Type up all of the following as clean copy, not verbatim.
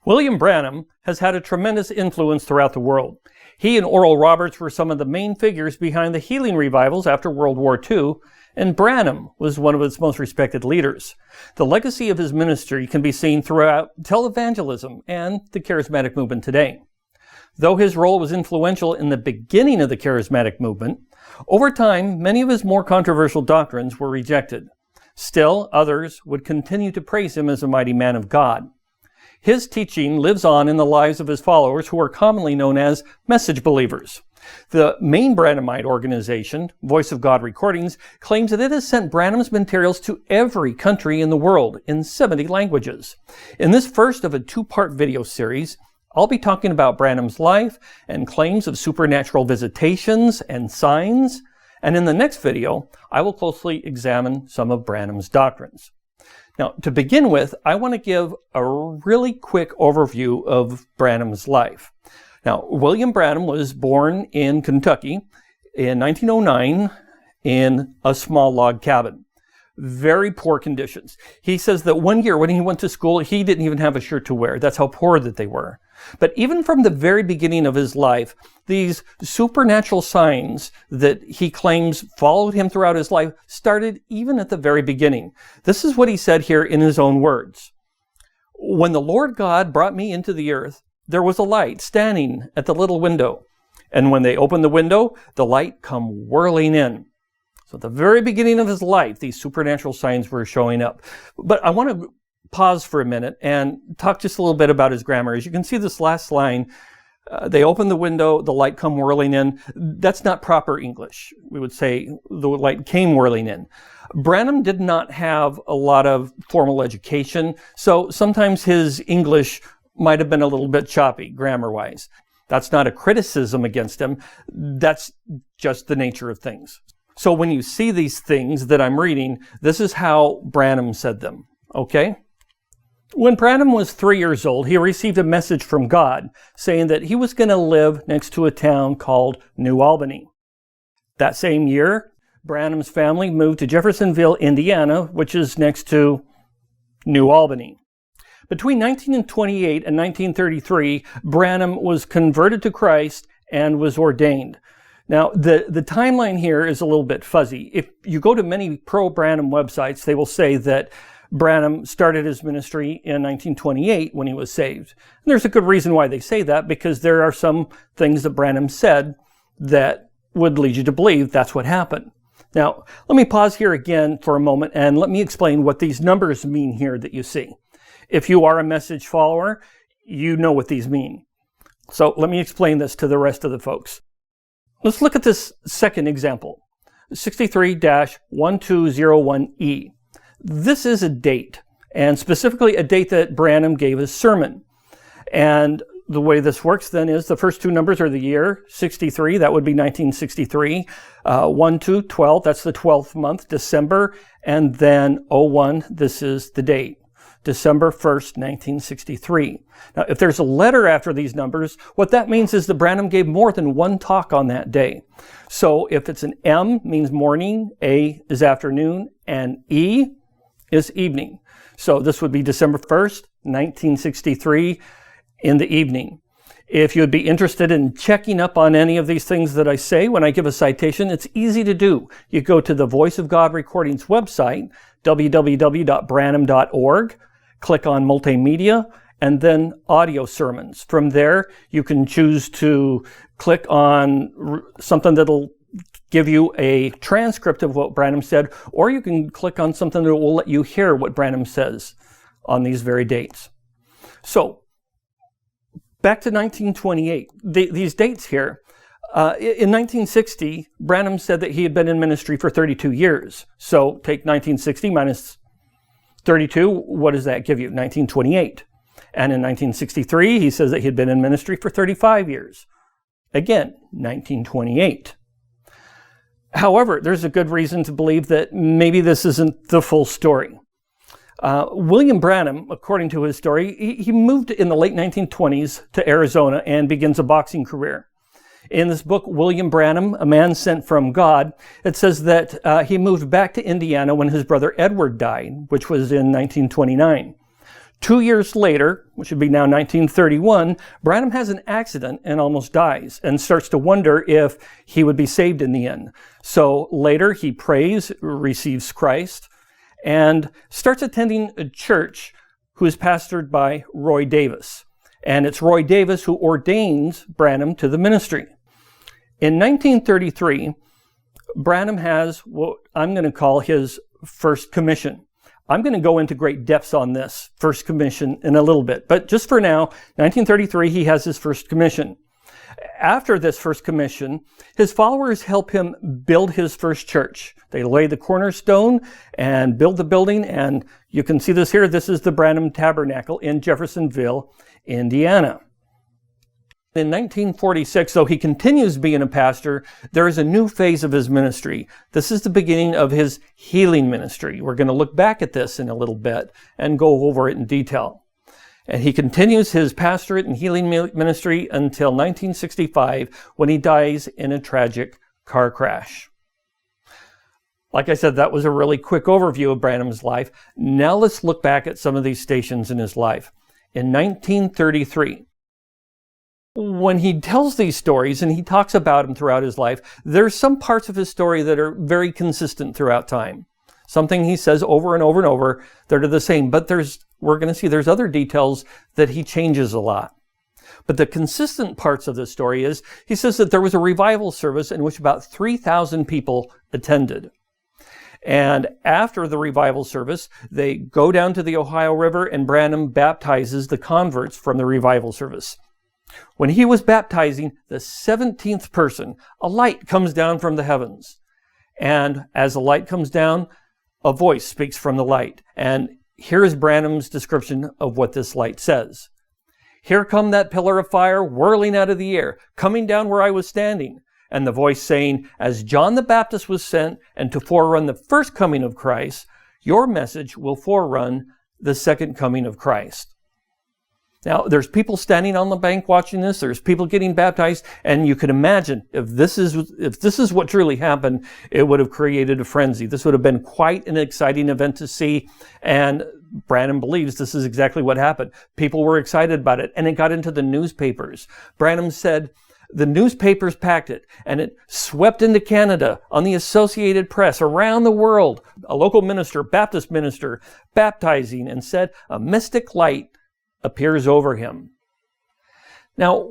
William Branham has had a tremendous influence throughout the world. He and Oral Roberts were some of the main figures behind the healing revivals after World War II, and Branham was one of its most respected leaders. The legacy of his ministry can be seen throughout televangelism and the charismatic movement today. Though his role was influential in the beginning of the charismatic movement, over time, many of his more controversial doctrines were rejected. Still, others would continue to praise him as a mighty man of God. His teaching lives on in the lives of his followers, who are commonly known as message believers. The main Branhamite organization, Voice of God Recordings, claims that it has sent Branham's materials to every country in the world in 70 languages. In this first of a two-part video series, I'll be talking about Branham's life and claims of supernatural visitations and signs. And in the next video, I will closely examine some of Branham's doctrines. Now, to begin with, I want to give a really quick overview of Branham's life. Now, William Branham was born in Kentucky in 1909 in a small log cabin. Very poor conditions. He says that one year when he went to school, he didn't even have a shirt to wear. That's how poor that they were. But even from the very beginning of his life, these supernatural signs that he claims followed him throughout his life started even at the very beginning. This is what he said here in his own words. "When the Lord God brought me into the earth, there was a light standing at the little window. And when they opened the window, the light come whirling in." So at the very beginning of his life, these supernatural signs were showing up. But I want to pause for a minute and talk just a little bit about his grammar. As you can see this last line, they opened the window, the light come whirling in. That's not proper English. We would say the light came whirling in. Branham did not have a lot of formal education, so sometimes his English might have been a little bit choppy grammar-wise. That's not a criticism against him. That's just the nature of things. So when you see these things that I'm reading, this is how Branham said them, okay? When Branham was 3 years old, he received a message from God saying that he was going to live next to a town called New Albany. That same year, Branham's family moved to Jeffersonville, Indiana, which is next to New Albany. Between 1928 and 1933, Branham was converted to Christ and was ordained. Now, the timeline here is a little bit fuzzy. If you go to many pro-Branham websites, they will say that Branham started his ministry in 1928 when he was saved. And there's a good reason why they say that, because there are some things that Branham said that would lead you to believe that's what happened. Now, let me pause here again for a moment and let me explain what these numbers mean here that you see. If you are a message follower, you know what these mean. So let me explain this to the rest of the folks. Let's look at this second example, 63-1201E. This is a date, and specifically a date that Branham gave his sermon. And the way this works then is the first two numbers are the year, 63, that would be 1963. 12, that's the 12th month, December, and then 01, this is the date. December 1st, 1963. Now, if there's a letter after these numbers, what that means is that Branham gave more than one talk on that day. So if it's an M, means morning, A is afternoon, and E is evening. So this would be December 1st, 1963, in the evening. If you'd be interested in checking up on any of these things that I say when I give a citation, it's easy to do. You go to the Voice of God Recordings website, www.branham.org, click on Multimedia, and then Audio Sermons. From there, you can choose to click on something that'll give you a transcript of what Branham said, or you can click on something that will let you hear what Branham says on these very dates. So, back to 1928. These dates here. In 1960, Branham said that he had been in ministry for 32 years. So, take 1960 minus 32, what does that give you? 1928. And in 1963, he says that he had been in ministry for 35 years. Again, 1928. However, there's a good reason to believe that maybe this isn't the full story. William Branham, according to his story, he moved in the late 1920s to Arizona and begins a boxing career. In this book, William Branham, A Man Sent from God, it says that he moved back to Indiana when his brother Edward died, which was in 1929. 2 years later, which would be now 1931, Branham has an accident and almost dies and starts to wonder if he would be saved in the end. So later he prays, receives Christ, and starts attending a church who is pastored by Roy Davis. And it's Roy Davis who ordains Branham to the ministry. In 1933, Branham has what I'm going to call his first commission. I'm going to go into great depths on this first commission in a little bit, but just for now, 1933, he has his first commission. After this first commission, his followers help him build his first church. They lay the cornerstone and build the building, and you can see this here. This is the Branham Tabernacle in Jeffersonville, Indiana. In 1946, though he continues being a pastor, there is a new phase of his ministry. This is the beginning of his healing ministry. We're going to look back at this in a little bit and go over it in detail. And he continues his pastorate and healing ministry until 1965, when he dies in a tragic car crash. Like I said, that was a really quick overview of Branham's life. Now let's look back at some of these stations in his life. In 1933, when he tells these stories and he talks about them throughout his life, there's some parts of his story that are very consistent throughout time. Something he says over and over and over, they're the same. But we're going to see there's other details that he changes a lot. But the consistent parts of the story is, he says that there was a revival service in which about 3,000 people attended. And after the revival service, they go down to the Ohio River and Branham baptizes the converts from the revival service. When he was baptizing the 17th person, a light comes down from the heavens. And as the light comes down, a voice speaks from the light. And here is Branham's description of what this light says. "Here come that pillar of fire whirling out of the air, coming down where I was standing. And the voice saying, as John the Baptist was sent and to forerun the first coming of Christ, your message will forerun the second coming of Christ." Now, there's people standing on the bank watching this. There's people getting baptized. And you can imagine if this is what truly happened, it would have created a frenzy. This would have been quite an exciting event to see. And Branham believes this is exactly what happened. People were excited about it. And it got into the newspapers. Branham said the newspapers packed it. And it swept into Canada on the Associated Press around the world. A local minister, Baptist minister, baptizing, and said a mystic light appears over him. Now,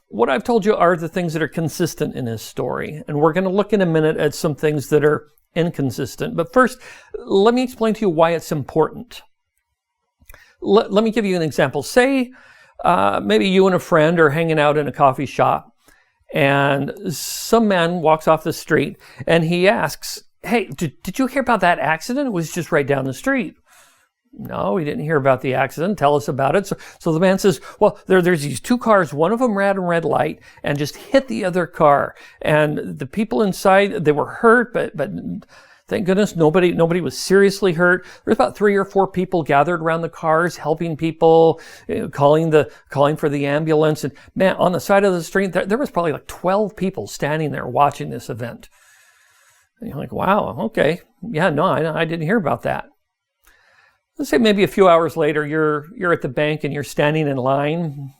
what I've told you are the things that are consistent in his story, and we're going to look in a minute at some things that are inconsistent. But first, let me explain to you why it's important. Let me give you an example. Say, maybe you and a friend are hanging out in a coffee shop, and some man walks off the street, and he asks, "Hey, did you hear about that accident? It was just right down the street." "No, we didn't hear about the accident. Tell us about it." So the man says, "Well, there's these two cars. One of them ran a red light and just hit the other car. And the people inside, they were hurt, but thank goodness nobody was seriously hurt. There's about 3 or 4 people gathered around the cars, helping people, calling for the ambulance. And man, on the side of the street, there was probably like 12 people standing there watching this event." And you're like, "Wow, okay. Yeah, no, I didn't hear about that." Let's say maybe a few hours later, you're at the bank and you're standing in line,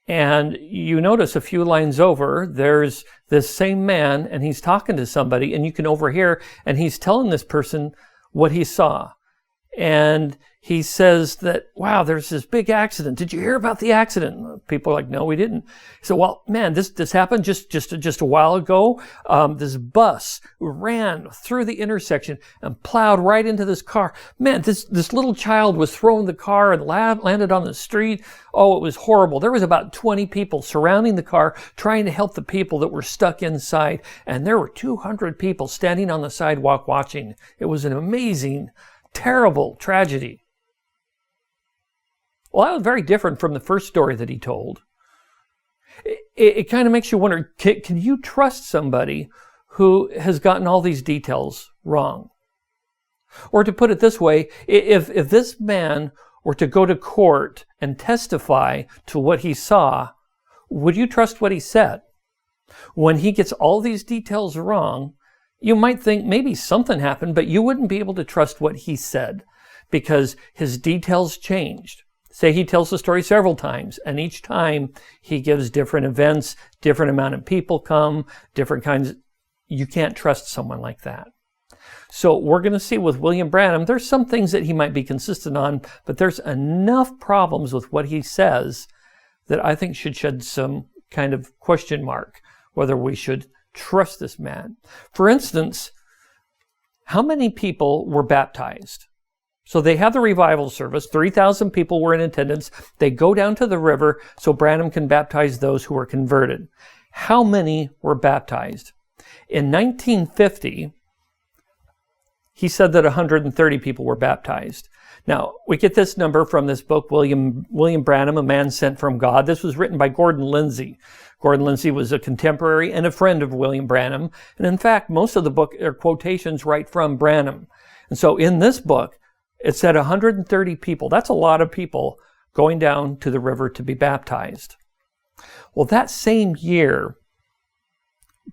and you notice a few lines over, there's this same man, and he's talking to somebody, and you can overhear, and he's telling this person what he saw. And he says that, "Wow, there's this big accident. Did you hear about the accident?" People are like, "No, we didn't." So, "Well, man, this happened just a while ago. This bus ran through the intersection and plowed right into this car. Man, this little child was thrown in the car and landed on the street. Oh, it was horrible. There was about 20 people surrounding the car trying to help the people that were stuck inside. And there were 200 people standing on the sidewalk watching. It was an amazing, terrible tragedy." Well, that was very different from the first story that he told. It kind of makes you wonder, can you trust somebody who has gotten all these details wrong? Or to put it this way, if this man were to go to court and testify to what he saw, would you trust what he said? When he gets all these details wrong, you might think maybe something happened, but you wouldn't be able to trust what he said. because his details changed. Say he tells the story several times, and each time he gives different events, different amount of people come, different kinds. You can't trust someone like that. So we're going to see with William Branham, there's some things that he might be consistent on, but there's enough problems with what he says that I think should shed some kind of question mark whether we should trust this man. For instance, how many people were baptized? So they have the revival service. 3,000 people were in attendance. They go down to the river so Branham can baptize those who were converted. How many were baptized? In 1950, he said that 130 people were baptized. Now, we get this number from this book, William Branham, A Man Sent from God. This was written by Gordon Lindsay. Gordon Lindsay was a contemporary and a friend of William Branham. And in fact, most of the book are quotations right from Branham. And so in this book, it said 130 people. That's a lot of people going down to the river to be baptized. Well, that same year,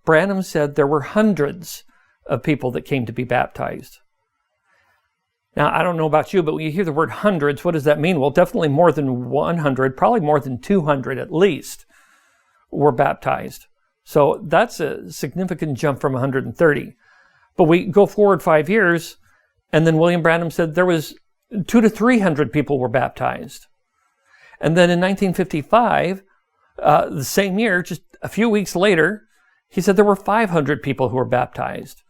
Branham said there were hundreds of people that came to be baptized. Now, I don't know about you, but when you hear the word hundreds, what does that mean? Well, definitely more than 100, probably more than 200 at least, were baptized. So that's a significant jump from 130. But we go forward 5 years, and then William Branham said there was 200 to 300 people were baptized. And then in 1955, the same year, just a few weeks later, he said there were 500 people who were baptized.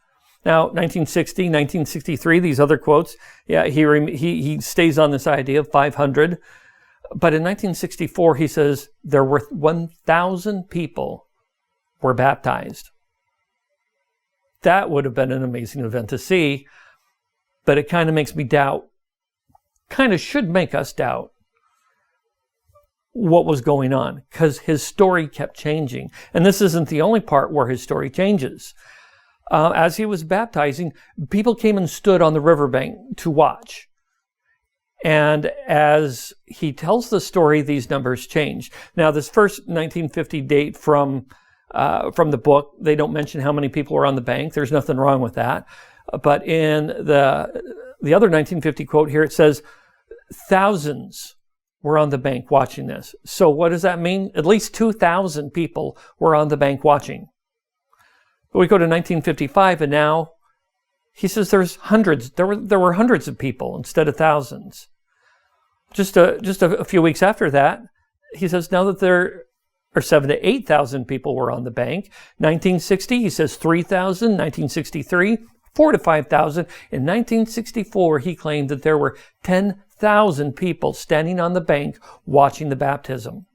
Now, 1960, 1963, these other quotes, yeah, he stays on this idea of 500. But in 1964, he says there were 1,000 people were baptized. That would have been an amazing event to see, but it kind of makes me doubt, kind of should make us doubt what was going on, because his story kept changing. And this isn't the only part where his story changes. As he was baptizing, people came and stood on the riverbank to watch. And as he tells the story, these numbers change. Now, this first 1950 date from the book, they don't mention how many people were on the bank. There's nothing wrong with that. But in the other 1950 quote here, it says thousands were on the bank watching this. So what does that mean? At least 2,000 people were on the bank watching. But we go to 1955, and now he says there's hundreds. There were hundreds of people instead of thousands. Just a few weeks after that, he says now that there are 7,000 to 8,000 people were on the bank. 1960, he says 3,000. 1963, 4,000 to 5,000. In 1964, he claimed that there were 10,000 people standing on the bank watching the baptism.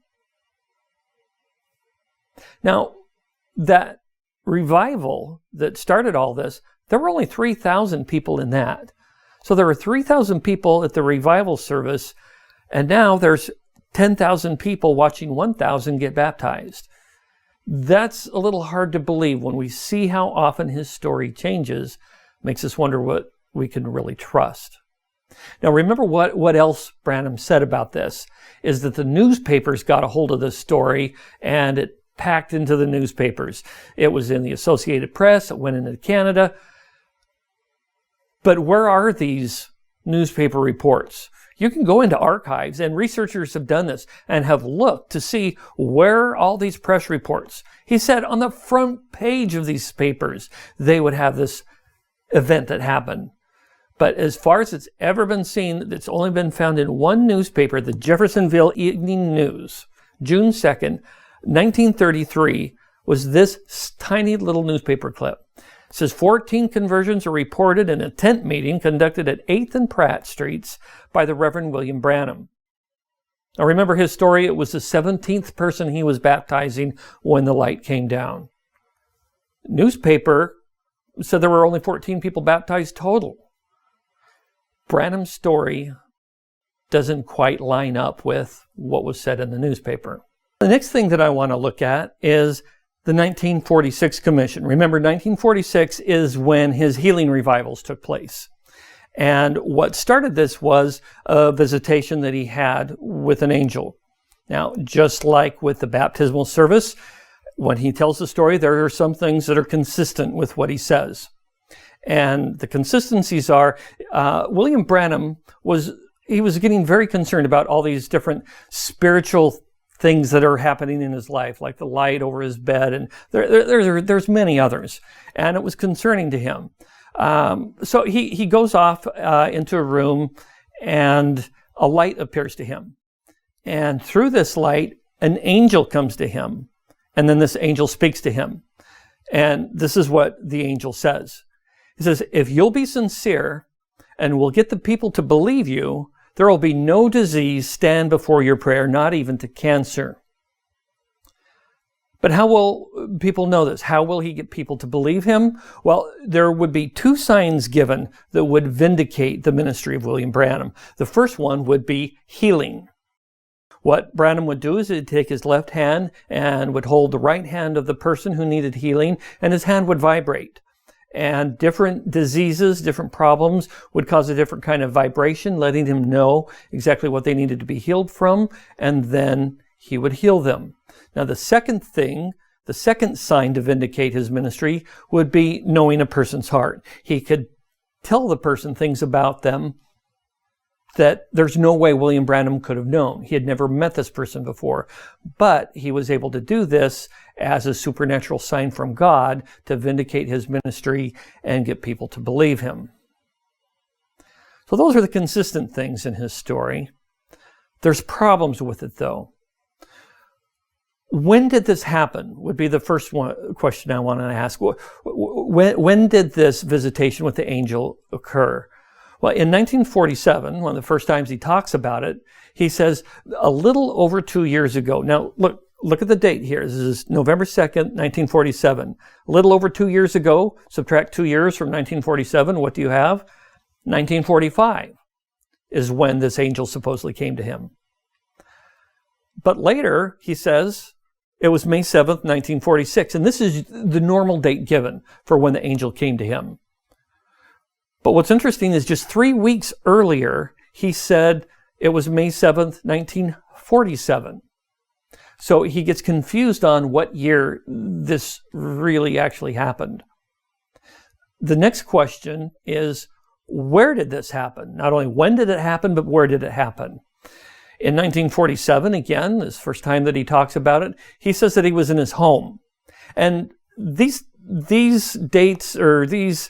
Now, that revival that started all this, there were only 3,000 people in that. So there were 3,000 people at the revival service, and now there's 10,000 people watching 1,000 get baptized. That's a little hard to believe when we see how often his story changes. Makes us wonder what we can really trust. Now remember what else Branham said about this, is that the newspapers got a hold of this story, and it packed into the newspapers. It was in the Associated Press, it went into Canada. But where are these newspaper reports? You can go into archives, and researchers have done this and have looked to see where are all these press reports. He said on the front page of these papers, they would have this event that happened. But as far as it's ever been seen, it's only been found in one newspaper, the Jeffersonville Evening News, June 2nd, 1933, was this tiny little newspaper clip. It says 14 conversions are reported in a tent meeting conducted at 8th and Pratt Streets by the Reverend William Branham. Now remember his story, it was the 17th person he was baptizing when the light came down. Newspaper said there were only 14 people baptized total. Branham's story doesn't quite line up with what was said in the newspaper. The next thing that I want to look at is the 1946 Commission. Remember, 1946 is when his healing revivals took place. And what started this was a visitation that he had with an angel. Now, just like with the baptismal service, when he tells the story, there are some things that are consistent with what he says. And the consistencies are, William Branham was getting very concerned about all these different spiritual things that are happening in his life, like the light over his bed, and there's many others. And it was concerning to him. So he goes off into a room, and a light appears to him. And through this light, an angel comes to him. And then this angel speaks to him. And this is what the angel says. He says, if you'll be sincere and will get the people to believe you, there will be no disease stand before your prayer, not even to cancer. But how will people know this? How will he get people to believe him? Well, there would be two signs given that would vindicate the ministry of William Branham. The first one would be healing. What Branham would do is he'd take his left hand and would hold the right hand of the person who needed healing, and his hand would vibrate. And different diseases, different problems would cause a different kind of vibration, letting him know exactly what they needed to be healed from, and then he would heal them. Now, the second sign to vindicate his ministry would be knowing a person's heart. He could tell the person things about them that there's no way William Branham could have known. He had never met this person before, but he was able to do this as a supernatural sign from God to vindicate his ministry and get people to believe him. So those are the consistent things in his story. There's problems with it, though. When did this happen would be the first question I want to ask. When did this visitation with the angel occur? Well, in 1947, one of the first times he talks about it, he says a little over 2 years ago. Now, look at the date here. This is November 2nd, 1947. A little over 2 years ago, subtract 2 years from 1947, what do you have? 1945 is when this angel supposedly came to him. But later, he says, it was May 7th, 1946, and this is the normal date given for when the angel came to him. But what's interesting is just 3 weeks earlier, he said it was May 7th, 1947. So he gets confused on what year this really actually happened. The next question is, where did this happen? Not only when did it happen, but where did it happen? In 1947, again, this first time that he talks about it, he says that he was in his home. And these dates, or these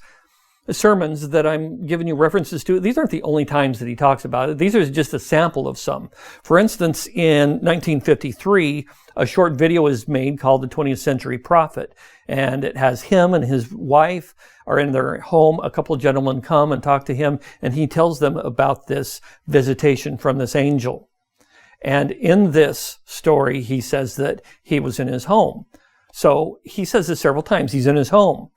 sermons that I'm giving you references to, these aren't the only times that he talks about it. These are just a sample of some. For instance, in 1953, a short video is made called The 20th Century Prophet, and it has him and his wife are in their home. A couple of gentlemen come and talk to him, and he tells them about this visitation from this angel. And in this story, he says that he was in his home. So he says this several times. He's in his home.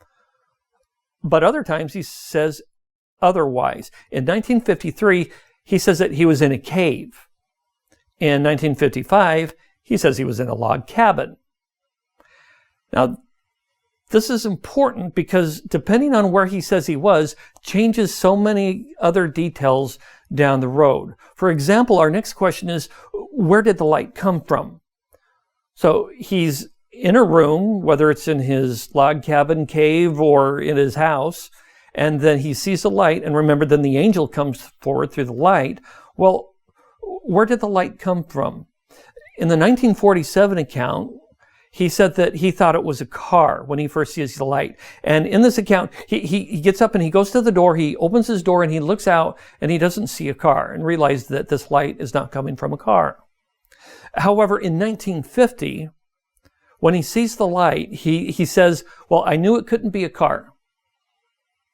But other times he says otherwise. In 1953, he says that he was in a cave. In 1955, he says he was in a log cabin. Now, this is important because depending on where he says he was, changes so many other details down the road. For example, our next question is, where did the light come from? So he's in a room, whether it's in his log cabin cave or in his house, and then he sees a light, and remember, then the angel comes forward through the light. Well, where did the light come from? In the 1947 account, he said that he thought it was a car when he first sees the light. And in this account, he gets up and he goes to the door, he opens his door and he looks out and he doesn't see a car and realizes that this light is not coming from a car. However, in 1950, when he sees the light, he says, well, I knew it couldn't be a car.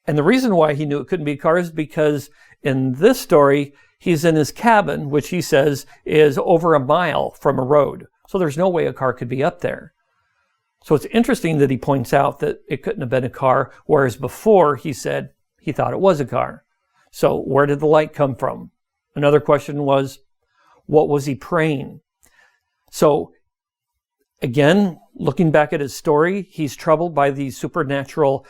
And the reason why he knew it couldn't be a car is because in this story, he's in his cabin, which he says is over a mile from a road. So there's no way a car could be up there. So it's interesting that he points out that it couldn't have been a car, whereas before he said he thought it was a car. So where did the light come from? Another question was, what was he praying? So again, looking back at his story, he's troubled by these supernatural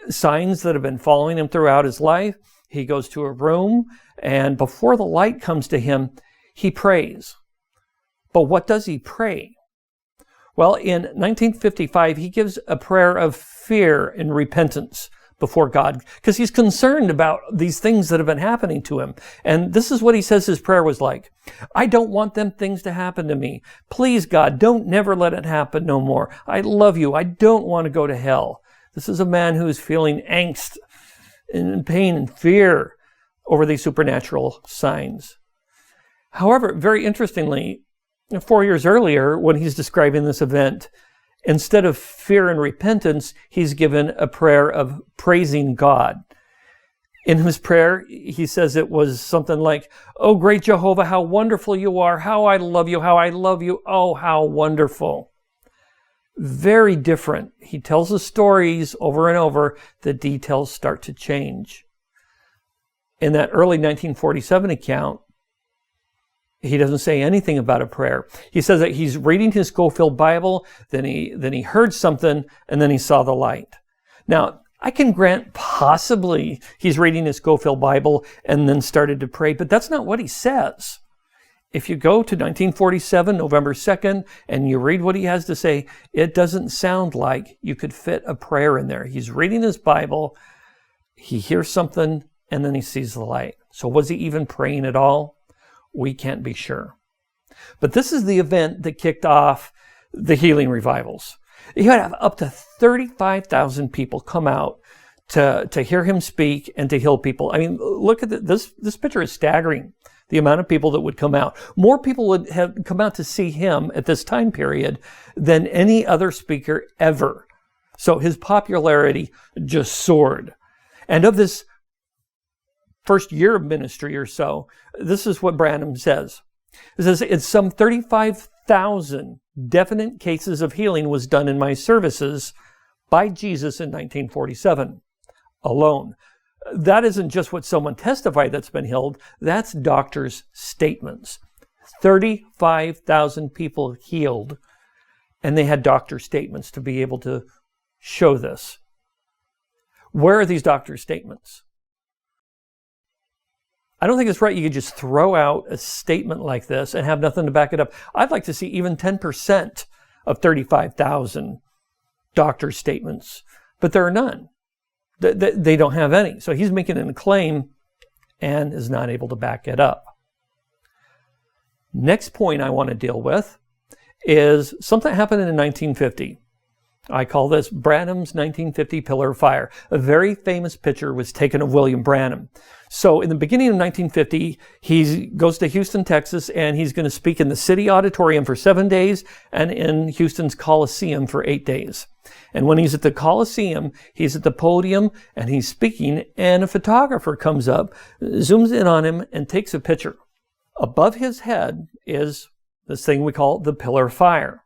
signs that have been following him throughout his life. He goes to a room, and before the light comes to him, he prays. But what does he pray? Well, in 1955, he gives a prayer of fear and repentance before God because he's concerned about these things that have been happening to him. And this is what he says his prayer was like. I don't want them things to happen to me. Please, God, don't never let it happen no more. I love you. I don't want to go to hell. This is a man who is feeling angst and pain and fear over these supernatural signs. However, very interestingly, 4 years earlier, when he's describing this event, instead of fear and repentance, he's given a prayer of praising God. In his prayer, he says it was something like, "Oh, great Jehovah, how wonderful you are. How I love you. How I love you. Oh, how wonderful." Very different. He tells the stories over and over. The details start to change. In that early 1947 account, he doesn't say anything about a prayer. He says that he's reading his Schofield Bible, then he heard something, and then he saw the light. Now, I can grant possibly he's reading his Schofield Bible and then started to pray, but that's not what he says. If you go to 1947, November 2nd, and you read what he has to say, it doesn't sound like you could fit a prayer in there. He's reading his Bible, he hears something, and then he sees the light. So was he even praying at all? We can't be sure. But this is the event that kicked off the healing revivals. You had to have up to 35,000 people come out to hear him speak and to heal people. I mean, look at this picture is staggering. The amount of people that would come out. More people would have come out to see him at this time period than any other speaker ever. So his popularity just soared. And of this first year of ministry or so, this is what Branham says. It says, "It's some 35,000 definite cases of healing was done in my services by Jesus in 1947 alone." That isn't just what someone testified that's been healed. That's doctors' statements. 35,000 people healed, and they had doctor statements to be able to show this. Where are these doctor statements? I don't think it's right you could just throw out a statement like this and have nothing to back it up. I'd like to see even 10% of 35,000 doctor statements, but there are none. They don't have any. So he's making a claim and is not able to back it up. Next point I want to deal with is something that happened in 1950. I call this Branham's 1950 Pillar of Fire. A very famous picture was taken of William Branham. So in the beginning of 1950, he goes to Houston, Texas, and he's going to speak in the city auditorium for 7 days and in Houston's Coliseum for 8 days. And when he's at the Coliseum, he's at the podium and he's speaking, and a photographer comes up, zooms in on him, and takes a picture. Above his head is this thing we call the Pillar of Fire.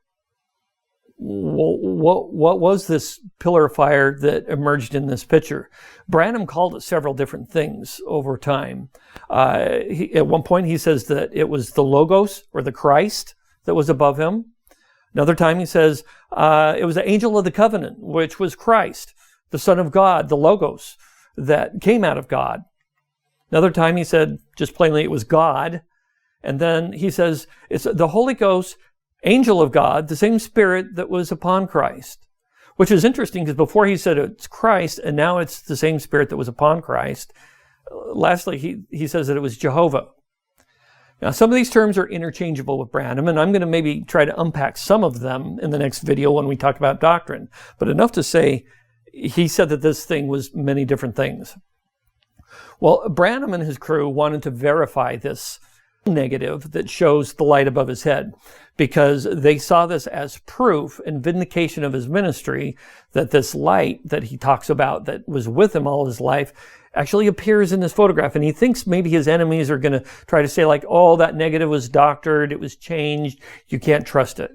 What was this pillar of fire that emerged in this picture? Branham called it several different things over time. At one point he says that it was the Logos or the Christ that was above him. Another time he says it was the angel of the covenant, which was Christ, the Son of God, the Logos that came out of God. Another time he said just plainly it was God. And then he says it's the Holy Ghost, angel of God, the same spirit that was upon Christ, which is interesting because before he said it's Christ and now it's the same spirit that was upon Christ. Lastly, he says that it was Jehovah. Now, some of these terms are interchangeable with Branham, and I'm going to maybe try to unpack some of them in the next video when we talk about doctrine. But enough to say, he said that this thing was many different things. Well, Branham and his crew wanted to verify this negative that shows the light above his head, because they saw this as proof and vindication of his ministry that this light that he talks about that was with him all his life actually appears in this photograph. And he thinks maybe his enemies are going to try to say like, oh, that negative was doctored, it was changed, you can't trust it.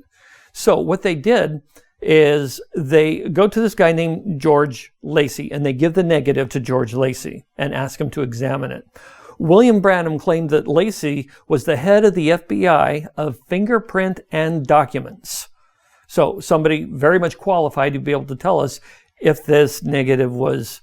So what they did is they go to this guy named George Lacey and they give the negative to George Lacey and ask him to examine it. William Branham claimed that Lacey was the head of the FBI of fingerprint and documents. So somebody very much qualified to be able to tell us if this negative was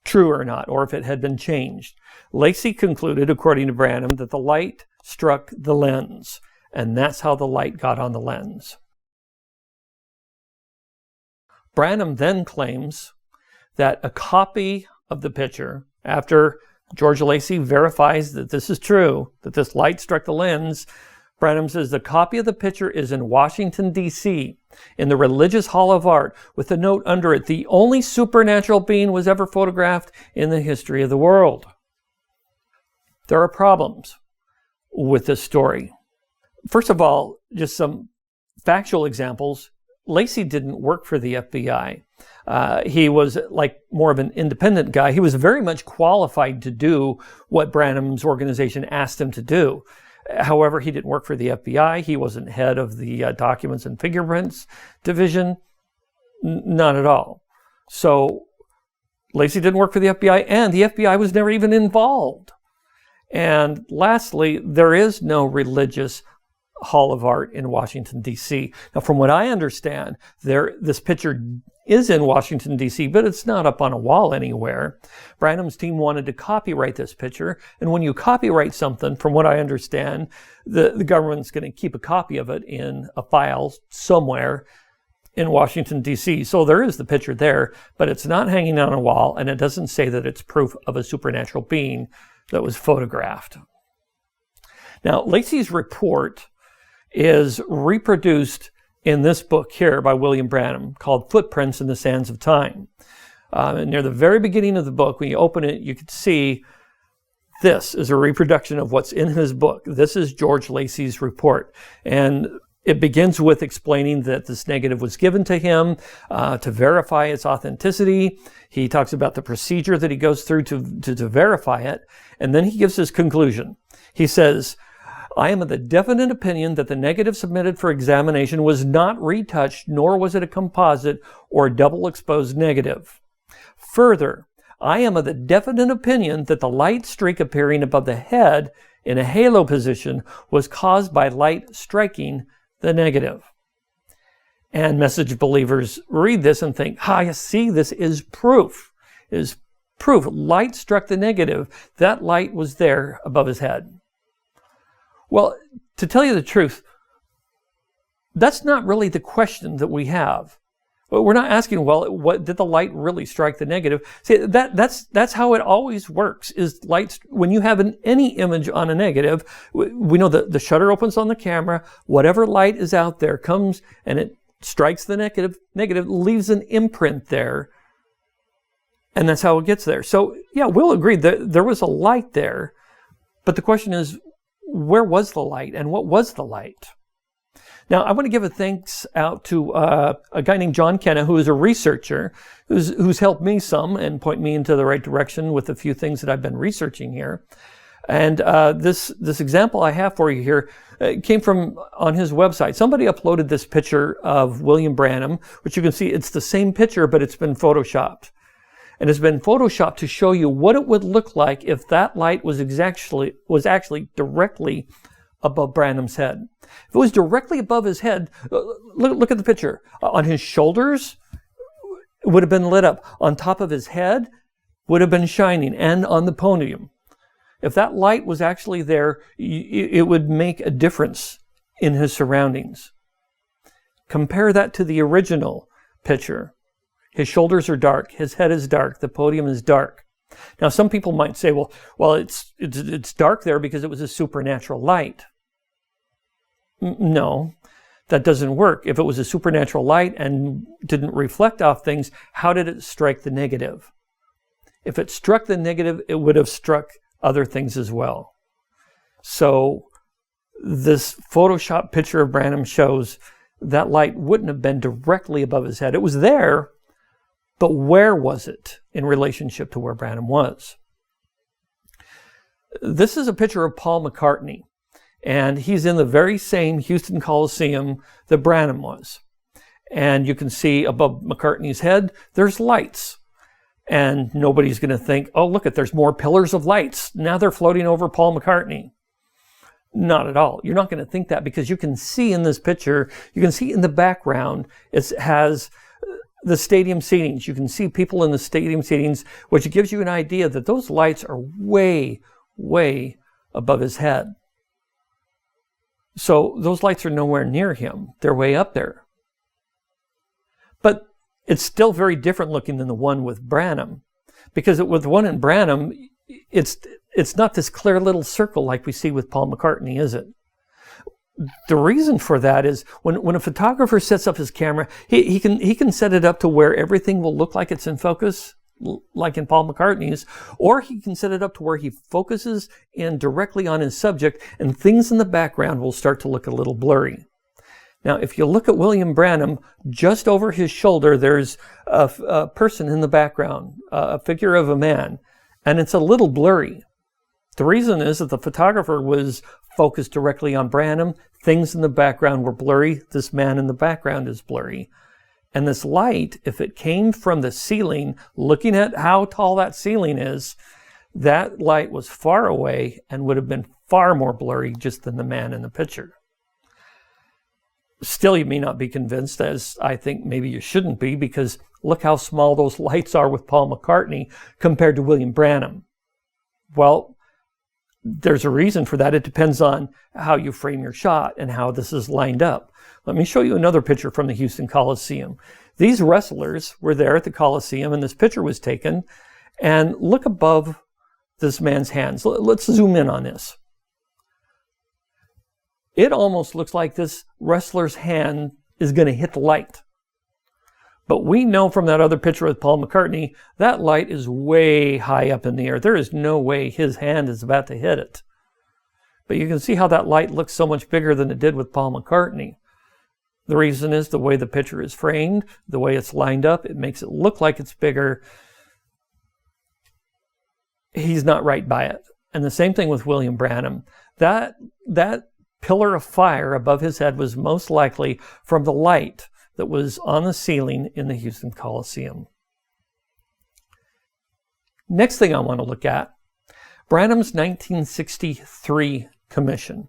true or not, or if it had been changed. Lacey concluded, according to Branham, that the light struck the lens, and that's how the light got on the lens. Branham then claims that a copy of the picture, after George Lacy verifies that this is true, that this light struck the lens, Branham says the copy of the picture is in Washington, D.C., in the Religious Hall of Art, with a note under it, the only supernatural being was ever photographed in the history of the world. There are problems with this story. First of all, just some factual examples. Lacy didn't work for the FBI. He was like more of an independent guy. He was very much qualified to do what Branham's organization asked him to do. However, he didn't work for the FBI. He wasn't head of the Documents and Fingerprints Division. Not at all. So Lacy didn't work for the FBI, and the FBI was never even involved. And lastly, there is no religious Hall of Art in Washington, D.C. Now, from what I understand, this picture is in Washington, D.C., but it's not up on a wall anywhere. Branham's team wanted to copyright this picture, and when you copyright something, from what I understand, the government's going to keep a copy of it in a file somewhere in Washington, D.C. So there is the picture there, but it's not hanging on a wall, and it doesn't say that it's proof of a supernatural being that was photographed. Now, Lacy's report is reproduced in this book here by William Branham called Footprints in the Sands of Time. And near the very beginning of the book, when you open it, you can see this is a reproduction of what's in his book. This is George Lacy's report. And it begins with explaining that this negative was given to him to verify its authenticity. He talks about the procedure that he goes through to verify it. And then he gives his conclusion. He says, I am of the definite opinion that the negative submitted for examination was not retouched, nor was it a composite or double exposed negative. Further, I am of the definite opinion that the light streak appearing above the head in a halo position was caused by light striking the negative. And message believers read this and think, you see, this is proof. It is proof. Light struck the negative. That light was there above his head. Well, to tell you the truth, that's not really the question that we have. We're not asking, well, what did the light really strike the negative? See, that's how it always works, is light. When you have any image on a negative, we know that the shutter opens on the camera, whatever light is out there comes and it strikes the negative, leaves an imprint there, and that's how it gets there. So, yeah, we'll agree that there was a light there, but the question is, where was the light and what was the light? Now, I want to give a thanks out to a guy named John Kenna, who is a researcher, who's helped me some and point me into the right direction with a few things that I've been researching here. And this example I have for you here came from on his website. Somebody uploaded this picture of William Branham, which you can see it's the same picture, but it's been photoshopped. And it's been photoshopped to show you what it would look like if that light was actually directly above Branham's head. If it was directly above his head, look at the picture. On his shoulders, it would have been lit up. On top of his head, would have been shining, and on the podium. If that light was actually there, it would make a difference in his surroundings. Compare that to the original picture. His shoulders are dark. His head is dark. The podium is dark. Now, some people might say, well, it's dark there because it was a supernatural light. No, that doesn't work. If it was a supernatural light and didn't reflect off things, how did it strike the negative? If it struck the negative, it would have struck other things as well. So this Photoshop picture of Branham shows that light wouldn't have been directly above his head. It was there, but where was it in relationship to where Branham was? This is a picture of Paul McCartney, and he's in the very same Houston Coliseum that Branham was. And you can see above McCartney's head, there's lights. And nobody's going to think, oh, look, there's more pillars of lights. Now they're floating over Paul McCartney. Not at all. You're not going to think that, because you can see in this picture, you can see in the background, it has the stadium seatings. You can see people in the stadium seatings, which gives you an idea that those lights are way, way above his head. So those lights are nowhere near him. They're way up there. But it's still very different looking than the one with Branham, because with the one in Branham, it's not this clear little circle like we see with Paul McCartney, is it? The reason for that is when a photographer sets up his camera, he can set it up to where everything will look like it's in focus, like in Paul McCartney's, or he can set it up to where he focuses in directly on his subject and things in the background will start to look a little blurry. Now, if you look at William Branham, just over his shoulder, there's a person in the background, a figure of a man, and it's a little blurry. The reason is that the photographer was focused directly on Branham. Things in the background were blurry. This man in the background is blurry. And this light, if it came from the ceiling, looking at how tall that ceiling is, that light was far away and would have been far more blurry just than the man in the picture. Still, you may not be convinced, as I think maybe you shouldn't be, because look how small those lights are with Paul McCartney compared to William Branham. Well, there's a reason for that. It depends on how you frame your shot and how this is lined up. Let me show you another picture from the Houston Coliseum. These wrestlers were there at the Coliseum, and this picture was taken. And look above this man's hands. Let's zoom in on this. It almost looks like this wrestler's hand is going to hit the light. But we know from that other picture with Paul McCartney, that light is way high up in the air. There is no way his hand is about to hit it. But you can see how that light looks so much bigger than it did with Paul McCartney. The reason is the way the picture is framed, the way it's lined up, it makes it look like it's bigger. He's not right by it. And the same thing with William Branham. That pillar of fire above his head was most likely from the light that was on the ceiling in the Houston Coliseum. Next thing I want to look at, Branham's 1963 commission.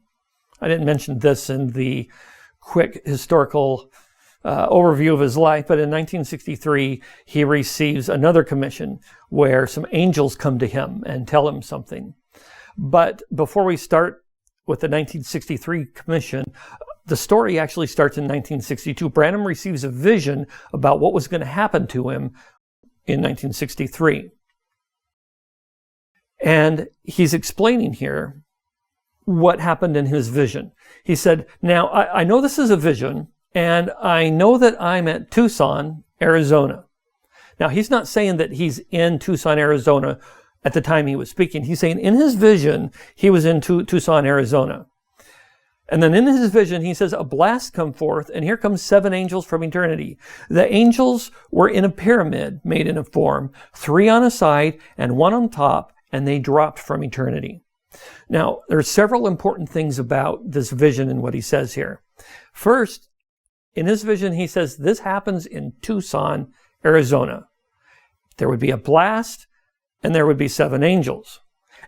I didn't mention this in the quick historical overview of his life, but in 1963, he receives another commission where some angels come to him and tell him something. But before we start with the 1963 commission, the story actually starts in 1962. Branham receives a vision about what was going to happen to him in 1963. And he's explaining here what happened in his vision. He said, now, I know this is a vision, and I know that I'm at Tucson, Arizona. Now, he's not saying that he's in Tucson, Arizona at the time he was speaking. He's saying in his vision, he was in Tucson, Arizona. And then in his vision, he says, a blast come forth, and here comes 7 angels from eternity. The angels were in a pyramid made in a form, 3 on a side and 1 on top, and they dropped from eternity. Now, there are several important things about this vision and what he says here. First, in his vision, he says this happens in Tucson, Arizona. There would be a blast, and there would be 7 angels.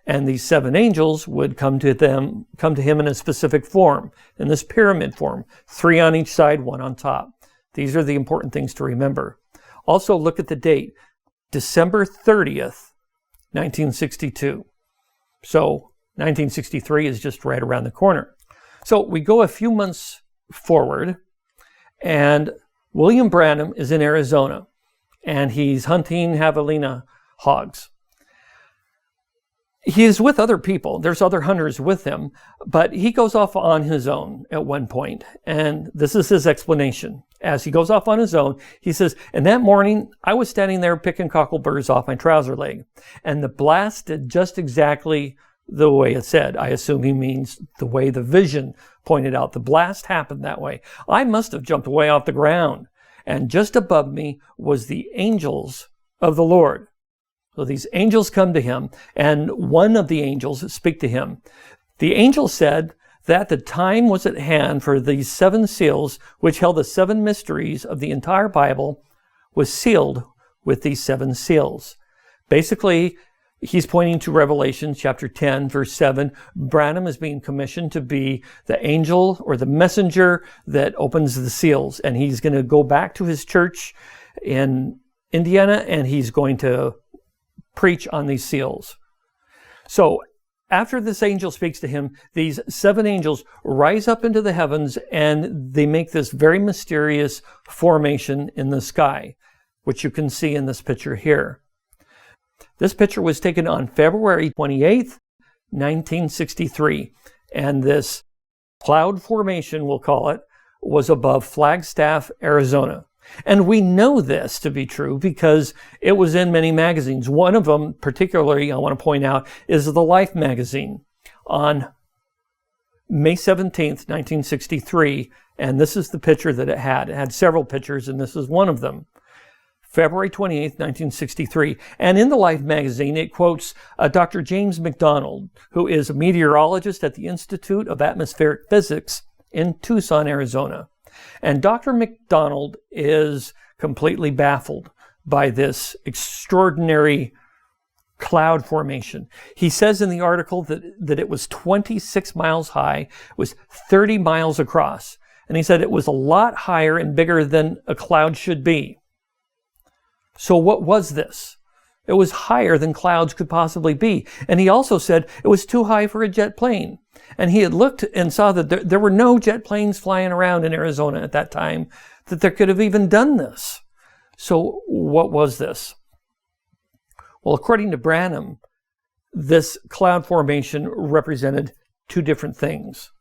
And these 7 angels would come to him in a specific form, in this pyramid form, 3 on each side, 1 on top. These are the important things to remember. Also, look at the date, December 30th, 1962. So 1963 is just right around the corner. So we go a few months forward, and William Branham is in Arizona, and he's hunting javelina hogs. He is with other people. There's other hunters with him, but he goes off on his own at one point, and this is his explanation. As he goes off on his own, he says, and that morning, I was standing there picking cockleburs off my trouser leg, and the blast did just exactly the way it said. I assume he means the way the vision pointed out. The blast happened that way. I must have jumped way off the ground, and just above me was the angels of the Lord. So these angels come to him, and one of the angels speak to him. The angel said that the time was at hand for these 7 seals, which held the 7 mysteries of the entire Bible, was sealed with these 7 seals. Basically, he's pointing to Revelation chapter 10, verse 7. Branham is being commissioned to be the angel or the messenger that opens the seals. And he's going to go back to his church in Indiana, and he's going to preach on these seals. So after this angel speaks to him, these 7 angels rise up into the heavens, and they make this very mysterious formation in the sky. which you can see in this picture here. This picture was taken on February 28th, 1963, and this cloud formation, we'll call it, was above Flagstaff, Arizona. And we know this to be true because it was in many magazines. One of them, particularly, I want to point out, is the Life magazine on May 17th, 1963. And this is the picture that it had. It had several pictures, and this is one of them. February 28th, 1963. And in the Life magazine, it quotes Dr. James McDonald, who is a meteorologist at the Institute of Atmospheric Physics in Tucson, Arizona. And Dr. McDonald is completely baffled by this extraordinary cloud formation. He says in the article that it was 26 miles high, it was 30 miles across. And he said it was a lot higher and bigger than a cloud should be. So what was this? It was higher than clouds could possibly be. And he also said it was too high for a jet plane. And he had looked and saw that there were no jet planes flying around in Arizona at that time that there could have even done this. So what was this? Well, according to Branham, this cloud formation represented two different things.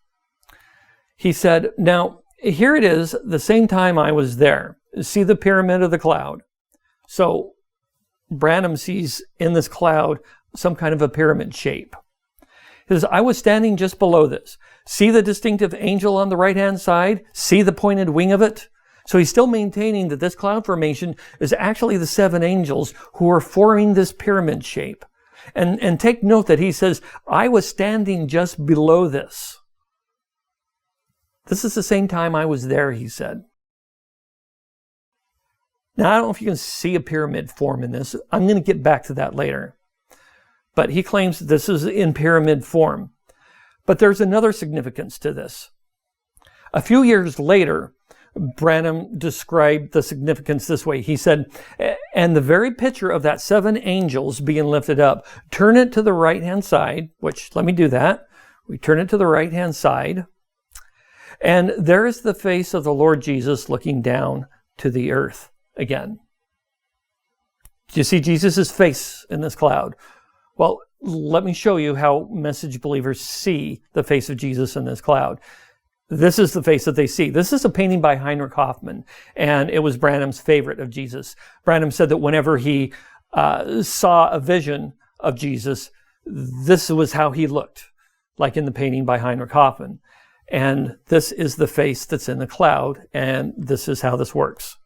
He said, now, here it is, the same time I was there. See the pyramid of the cloud? So Branham sees in this cloud some kind of a pyramid shape. He says, I was standing just below this. See the distinctive angel on the right-hand side? See the pointed wing of it? So he's still maintaining that this cloud formation is actually the seven angels who are forming this pyramid shape. And take note that he says, I was standing just below this. This is the same time I was there, he said. Now, I don't know if you can see a pyramid form in this. I'm going to get back to that later. But he claims this is in pyramid form. But there's another significance to this. A few years later, Branham described the significance this way. He said, and the very picture of that seven angels being lifted up, turn it to the right-hand side, which, let me do that. We turn it to the right-hand side. And there is the face of the Lord Jesus looking down to the earth again. Do you see Jesus' face in this cloud? Well, let me show you how message believers see the face of Jesus in this cloud. This is the face that they see. This is a painting by Heinrich Hoffman, and it was Branham's favorite of Jesus. Branham said that whenever he saw a vision of Jesus, this was how he looked, like in the painting by Heinrich Hoffman. And this is the face that's in the cloud, and this is how this works.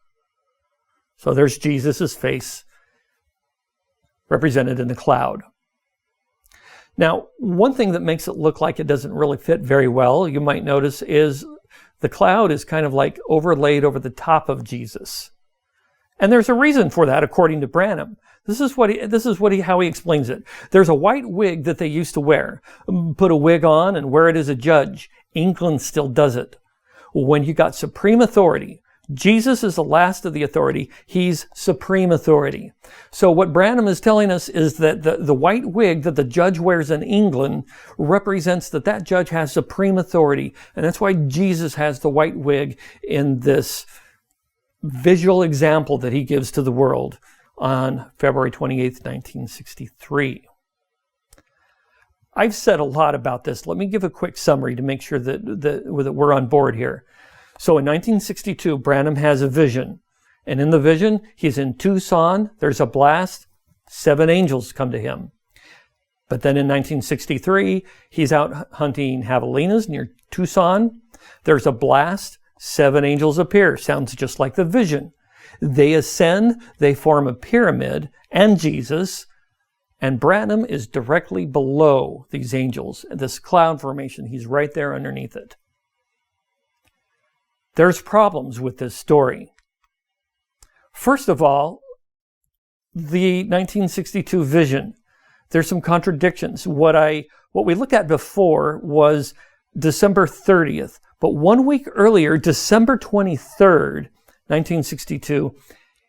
So there's Jesus' face represented in the cloud. Now, one thing that makes it look like it doesn't really fit very well, you might notice, is the cloud is kind of like overlaid over the top of Jesus. And there's a reason for that, according to Branham. This is how he explains it. There's a white wig that they used to wear. Put a wig on and wear it as a judge. England still does it. When you got supreme authority, Jesus is the last of the authority. He's supreme authority. So what Branham is telling us is that the white wig that the judge wears in England represents that judge has supreme authority. And that's why Jesus has the white wig in this visual example that he gives to the world on February 28th, 1963. I've said a lot about this. Let me give a quick summary to make sure that we're on board here. So in 1962, Branham has a vision. And in the vision, he's in Tucson. There's a blast. 7 angels come to him. But then in 1963, he's out hunting javelinas near Tucson. There's a blast. 7 angels appear. Sounds just like the vision. They ascend. They form a pyramid and Jesus. And Branham is directly below these angels. This cloud formation, he's right there underneath it. There's problems with this story. First of all, the 1962 vision. There's some contradictions. What we looked at before was December 30th, but 1 week earlier, December 23rd, 1962,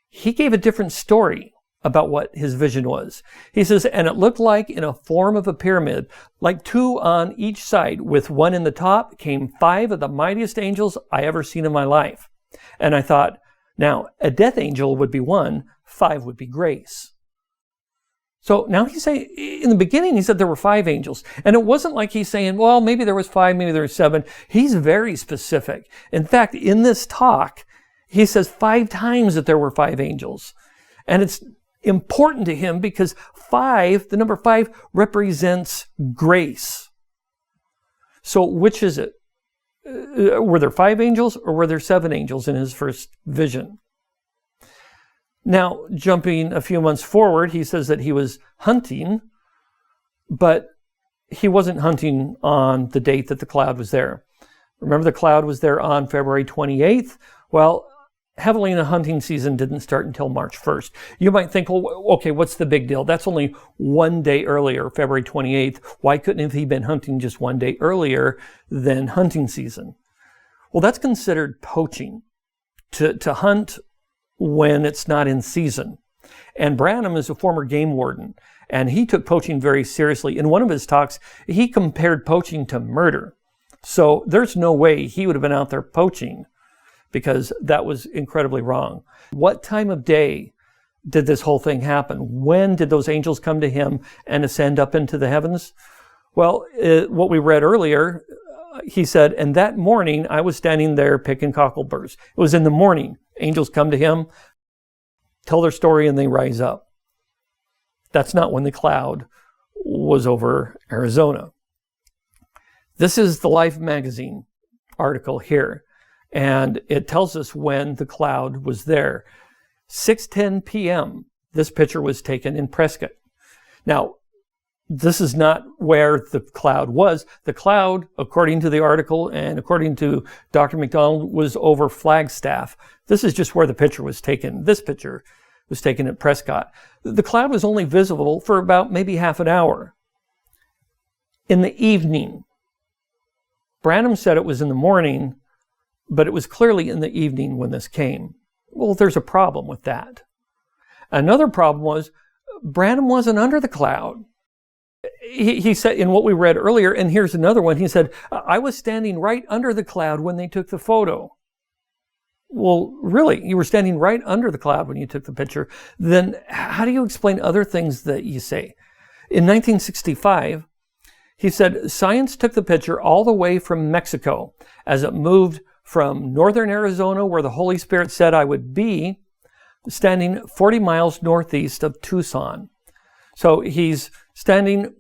he gave a different story about what his vision was. He says, and it looked like in a form of a pyramid, like 2 on each side, with 1 in the top, came 5 of the mightiest angels I ever seen in my life. And I thought, Now, a death angel would be 1, 5 would be grace. So now he's saying, in the beginning, he said there were 5 angels. And it wasn't like he's saying, well, maybe there was 5, maybe there was 7. He's very specific. In fact, in this talk, he says 5 times that there were 5 angels. And it's important to him because 5, the number 5, represents grace. So which is it? Were there 5 angels or were there 7 angels in his first vision? Now, jumping a few months forward, he says that he was hunting, but he wasn't hunting on the date that the cloud was there. Remember, the cloud was there on February 28th? Well, Javelina hunting season didn't start until March 1st. You might think, well, okay, what's the big deal? That's only 1 day earlier, February 28th. Why couldn't he have been hunting just 1 day earlier than hunting season? Well, that's considered poaching, to hunt when it's not in season. And Branham is a former game warden, and he took poaching very seriously. In one of his talks, he compared poaching to murder. So there's no way he would have been out there poaching, because that was incredibly wrong. What time of day did this whole thing happen? When did those angels come to him and ascend up into the heavens? Well, what we read earlier, he said, and that morning I was standing there picking cockleburrs. It was in the morning. Angels come to him, tell their story, and they rise up. That's not when the cloud was over Arizona. This is the Life magazine article here. And it tells us when the cloud was there. 6:10 p.m. This picture was taken in Prescott. Now, this is not where the cloud was. The cloud, according to the article and according to Dr. McDonald, was over Flagstaff. This is just where the picture was taken. This picture was taken at Prescott. The cloud was only visible for about maybe half an hour. In the evening, Branham said it was in the morning, but it was clearly in the evening when this came. Well, there's a problem with that. Another problem was Branham wasn't under the cloud. He said in what we read earlier, and here's another one, he said, I was standing right under the cloud when they took the photo. Well, really, you were standing right under the cloud when you took the picture. Then how do you explain other things that you say? In 1965, he said, science took the picture all the way from Mexico as it moved from northern Arizona, where the Holy Spirit said I would be, standing 40 miles northeast of Tucson. So he's standing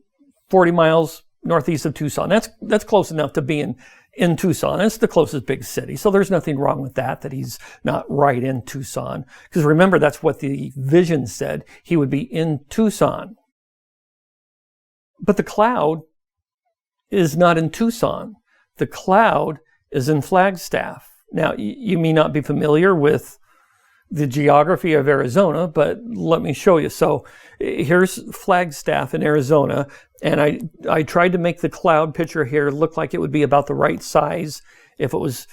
40 miles northeast of Tucson. That's close enough to be in Tucson. It's the closest big city. So there's nothing wrong with that he's not right in Tucson. Because remember, that's what the vision said. He would be in Tucson. But the cloud is not in Tucson. The cloud is in Flagstaff. Now, you may not be familiar with the geography of Arizona, but let me show you. So here's Flagstaff in Arizona, and I tried to make the cloud picture here look like it would be about the right size if it was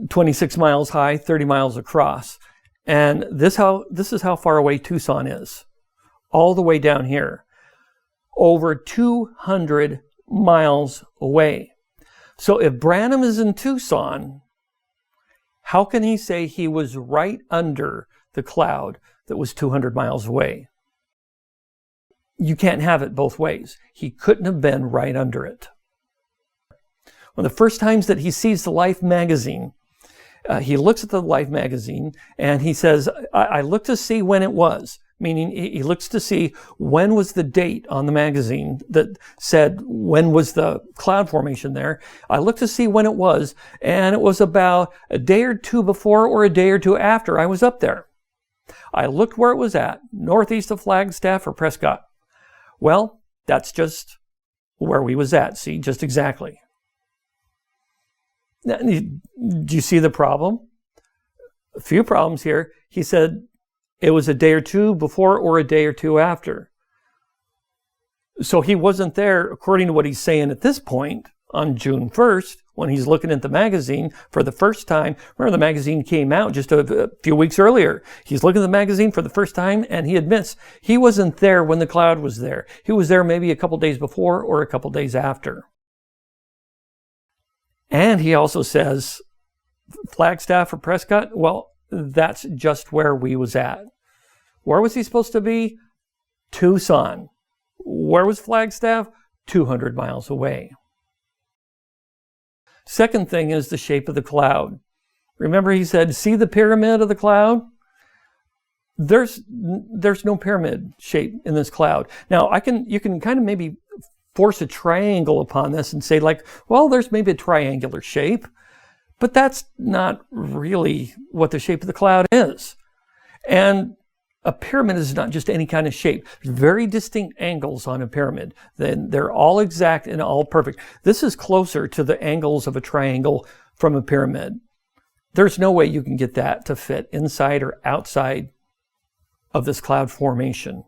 26 miles high, 30 miles across. And this is how far away Tucson is. All the way down here. Over 200 miles away. So if Branham is in Tucson, how can he say he was right under the cloud that was 200 miles away? You can't have it both ways. He couldn't have been right under it. One of the first times that he sees the Life magazine, he looks at the Life magazine and he says, I looked to see when it was. Meaning he looks to see when was the date on the magazine that said when was the cloud formation there. I looked to see when it was, and it was about a day or two before or a day or two after I was up there. I looked where it was at, northeast of Flagstaff or Prescott. Well, that's just where we was at. See, just exactly. Now, do you see the problem? A few problems here. He said, it was a day or two before or a day or two after. So he wasn't there, according to what he's saying at this point, on June 1st, when he's looking at the magazine for the first time. Remember, the magazine came out just a few weeks earlier. He's looking at the magazine for the first time, and he admits he wasn't there when the cloud was there. He was there maybe a couple days before or a couple days after. And he also says, Flagstaff or Prescott? Well, that's just where we was at. Where was he supposed to be? Tucson. Where was Flagstaff? 200 miles away. Second thing is the shape of the cloud. Remember he said, see the pyramid of the cloud? There's no pyramid shape in this cloud. Now you can kind of maybe force a triangle upon this and say like, well, there's maybe a triangular shape, but that's not really what the shape of the cloud is. And a pyramid is not just any kind of shape. There's very distinct angles on a pyramid. Then they're all exact and all perfect. This is closer to the angles of a triangle from a pyramid. There's no way you can get that to fit inside or outside of this cloud formation.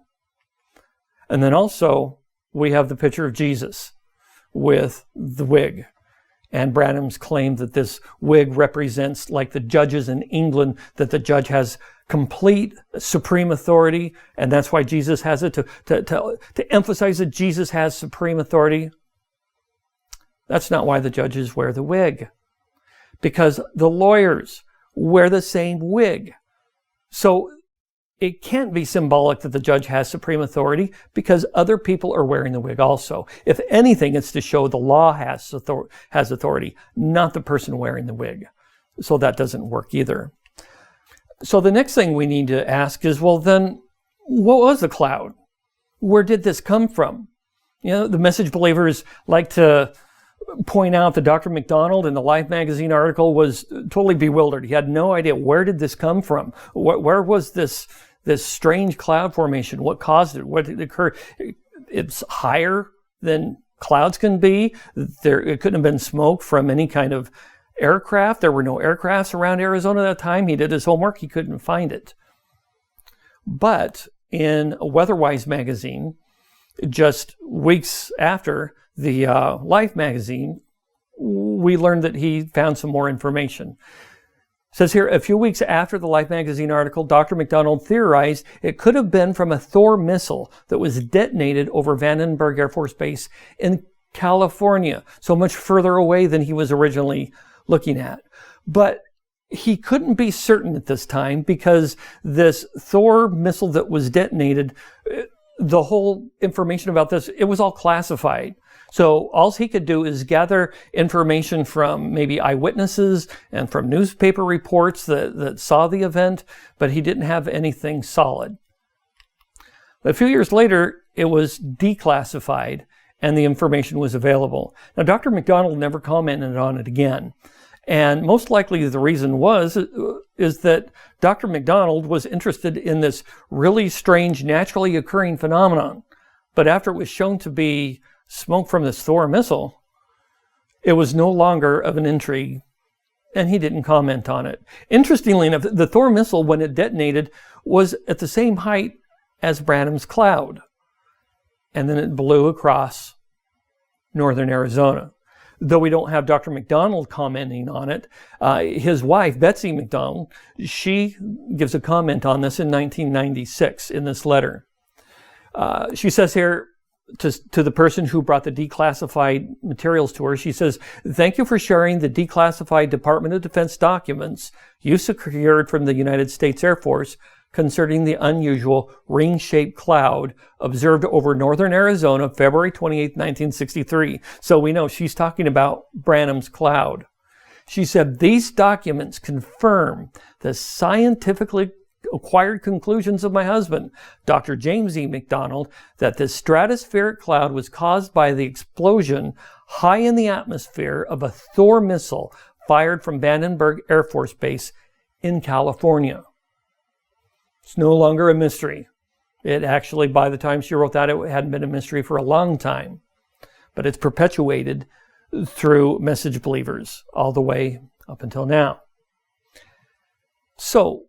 And then also we have the picture of Jesus with the wig. And Branham's claimed that this wig represents, like the judges in England, that the judge has complete supreme authority, and that's why Jesus has it, to emphasize that Jesus has supreme authority. That's not why the judges wear the wig, because the lawyers wear the same wig. So it can't be symbolic that the judge has supreme authority because other people are wearing the wig also. If anything, it's to show the law has authority, not the person wearing the wig. So that doesn't work either. So the next thing we need to ask is, well, then, what was the cloud? Where did this come from? You know, the message believers like to point out that Dr. McDonald in the Life magazine article was totally bewildered. He had no idea, where did this come from? Where was this strange cloud formation? What caused it? What did occur? It's higher than clouds can be. It couldn't have been smoke from any kind of aircraft. There were no aircrafts around Arizona at that time. He did his homework. He couldn't find it. But in Weatherwise magazine, just weeks after the Life magazine, we learned that he found some more information. It says here, a few weeks after the Life magazine article, Dr. McDonald theorized it could have been from a Thor missile that was detonated over Vandenberg Air Force Base in California, so much further away than he was originally looking at. But he couldn't be certain at this time because this Thor missile that was detonated, the whole information about this, it was all classified. So all he could do is gather information from maybe eyewitnesses and from newspaper reports that saw the event, but he didn't have anything solid. A few years later, it was declassified and the information was available. Now, Dr. McDonald never commented on it again. And most likely the reason is that Dr. McDonald was interested in this really strange, naturally occurring phenomenon. But after it was shown to be smoke from this Thor missile, it was no longer of an intrigue, and he didn't comment on it. Interestingly enough, the Thor missile, when it detonated, was at the same height as Branham's cloud. And then it blew across northern Arizona. Though we don't have Dr. McDonald commenting on it, his wife, Betsy McDonald, she gives a comment on this in 1996 in this letter. She says here to the person who brought the declassified materials to her, she says, "Thank you for sharing the declassified Department of Defense documents you secured from the United States Air Force concerning the unusual ring-shaped cloud observed over northern Arizona, February 28, 1963. So we know she's talking about Branham's cloud. She said, "These documents confirm the scientifically acquired conclusions of my husband, Dr. James E. McDonald, that this stratospheric cloud was caused by the explosion high in the atmosphere of a Thor missile fired from Vandenberg Air Force Base in California." It's no longer a mystery. It actually, by the time she wrote that, it hadn't been a mystery for a long time. But it's perpetuated through message believers all the way up until now. So,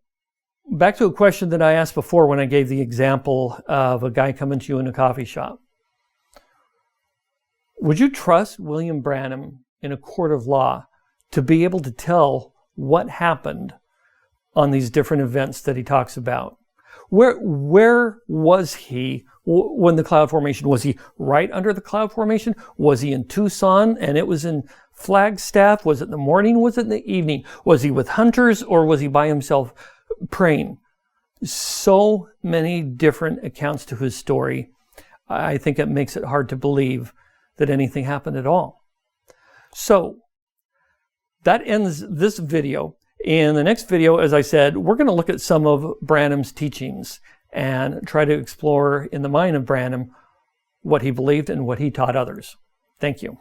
back to a question that I asked before when I gave the example of a guy coming to you in a coffee shop. Would you trust William Branham in a court of law to be able to tell what happened on these different events that he talks about? Where was he when the cloud formation? Was he right under the cloud formation? Was he in Tucson and it was in Flagstaff? Was it in the morning? Was it in the evening? Was he with hunters or was he by himself praying? So many different accounts to his story. I think it makes it hard to believe that anything happened at all. So that ends this video. In the next video, as I said, we're going to look at some of Branham's teachings and try to explore in the mind of Branham what he believed and what he taught others. Thank you.